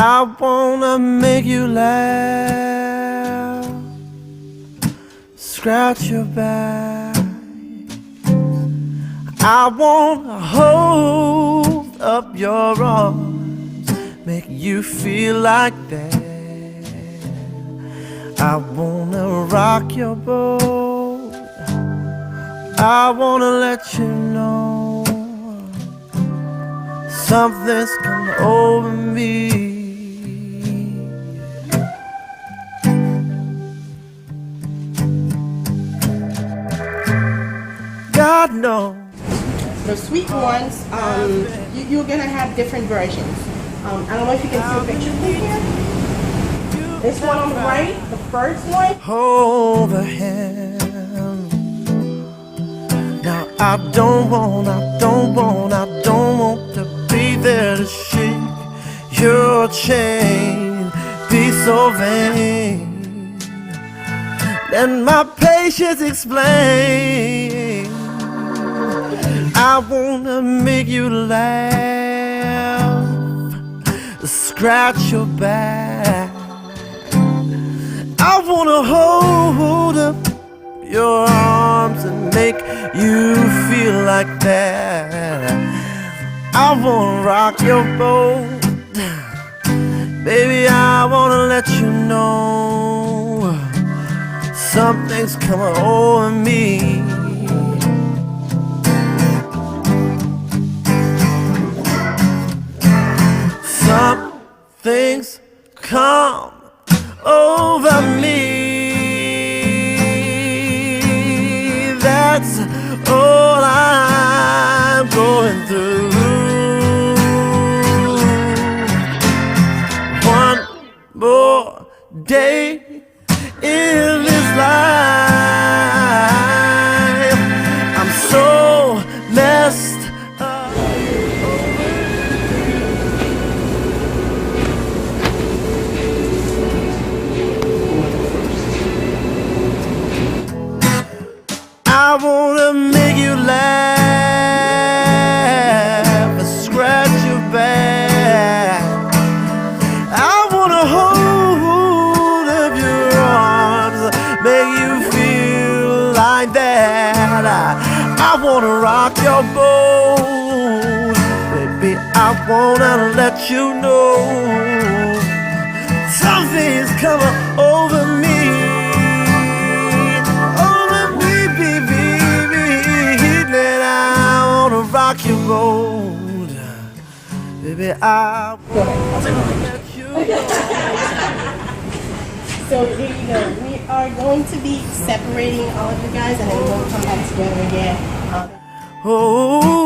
I wanna make you laugh, scratch your back. I wanna hold up your arms, make you feel like that. I wanna rock your boat, I wanna let you know something's coming over me. God knows. The sweet ones, you're gonna have different versions. I don't know if you can see a picture here. This one on the right, the first one. Hold the hand. Now I don't want to be there to shake your chain, be so vain. Let my patience explain. I wanna make you laugh, scratch your back. I wanna hold up your arms and make you feel like that. I wanna rock your boat, baby, I wanna let you know something's coming over me. Something's come over me. That's all I'm going through. One more day in this life, I'm so messed up. I wanna make you laugh, scratch your back. I wanna hold up your arms, make you feel like that. I wanna rock your boat, baby, I wanna let you know something's coming over me. Rock your boat, baby, I wanna let you know. So here you go. We are going to be separating all of you guys, and then we'll come back together again. Oh.